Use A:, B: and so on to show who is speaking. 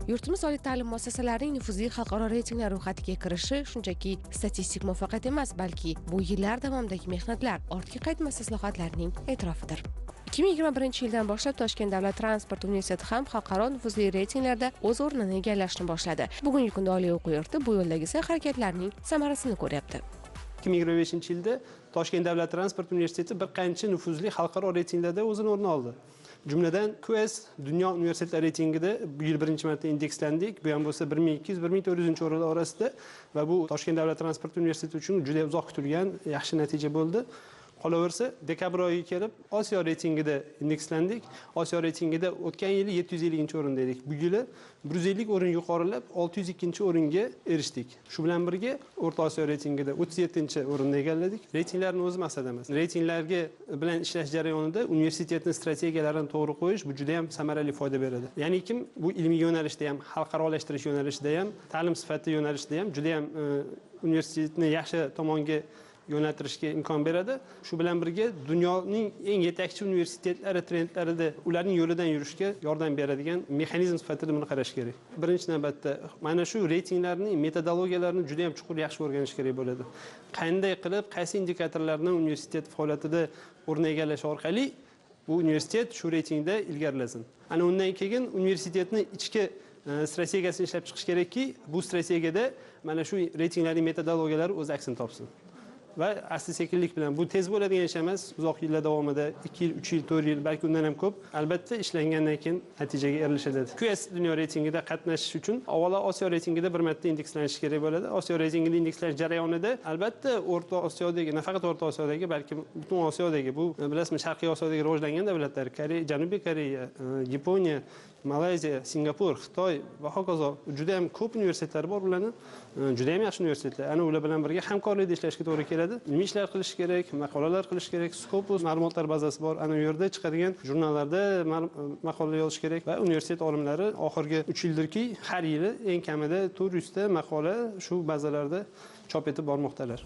A: Yurtimiz oliy ta'lim muassasalarining nufuzli xalqaro reytinglar ro'yxatiga kirishi shunchaki statistik muvaffaqiyat emas, balki bu yillar davomidagi mehnatlar, ortga qaytmas islohotlarning e'tirofidir. 2021-yildan boshlab Toshkent davlat transport universiteti ham xalqaro nufuzli reytinglarda o'z o'rnini egallashni boshladi. Bugungi kunda oliy o'quv yurti bu yo'ldagi harakatlarning samarasini ko'ryapti.
B: 2025-yilda Toshkent davlat transport universiteti bir qancha nufuzli xalqaro reytinglarda o'zini o'rni oldi. Jumladan QS dunyo universitetlar reytingida bu yil birinchi marta indekslandik. Bu ham bo'lsa 1200-1400 o'rinlar orasida va bu Toshkent davlat transport universiteti uchun juda uzoq kutilgan yaxshi natija bo'ldi. Qolaversa, dekabr oyiga kelib Osiyo reytingida indekslandik. Osiyo reytingida o'tgan yili 750-o'rinda edik. Bu yili 150 o'rin yuqorilab 602-o'ringa erishdik. Shu bilan birga O'rta Osiyo reytingida 37-o'rinni egalladik. Reytinglarning o'zi maqsad emas. Reytinglarga bilan ishlash jarayonida universitetning strategiyalarini to'g'ri qo'yish bu juda ham samarali foyda beradi. Ya'ni kim bu ilmiy yo'nalishda ham, xalqarolashtirish yo'nalishida ham, ta'lim sifati yo'nalishida ham juda ham universitetni yaxshi tomonga yo'naltirishga imkon beradi. Shu bilan birga dunyoning eng yetakchi universitetlari trendlarida ularning yo'lidan yurishga yordam beradigan mexanizm sifatida buni qarash kerak. Birinchi navbatda mana shu reytinglarning metodologiyalarini juda ham chuqur yaxshi o'rganish kerak bo'ladi. Qanday qilib, qaysi indikatorlarni universitet faoliyatida o'rn egallash orqali bu universitet shu reytingda ilgarilasin. Ana undan keyin universitetning ichki strategiyasini ishlab chiqish kerakki, bu strategiyada mana shu reytinglarning metodologiyalari o'z aksini topsin. Va asta-sekinlik bilan bu tez bo'ladigan ish emas, uzoq yillar davomida 2 yil, 3 yil, 4 yil, balki undan ham ko'p, albatta ishlangandan keyin natijaga erishiladi. QS dunyo reytingida qatnashish uchun avvalo Osiyo reytingida bir marta indekslanish kerak bo'ladi. Osiyo reytingida indekslash jarayonida albatta O'rta Osiyodagi, nafaqat O'rta Osiyodagi, balki butun Osiyodagi, bu bilasizmi, Sharqiy Osiyodagi rivojlangan davlatlar, Koreya, Janubiy Koreya, Yaponiya, Malayziya, Singapur, Xitoy va hokazo juda ham ko'p universitetlar bor, ularning juda ham yaxshi universitetlar. Ana ular bilan birga hamkorlikda ishlashga to'g'ri keladi. Ilmiy ishlar qilish kerak, maqolalar qilish kerak, Scopus ma'lumotlar bazasi bor. Ana u yerda chiqadigan jurnallarda maqolalar yozish kerak va universitet olimlari oxirgi 3 yildirki har yili eng kamida 400 ta maqola shu bazalarda chop etib bormoqdalar.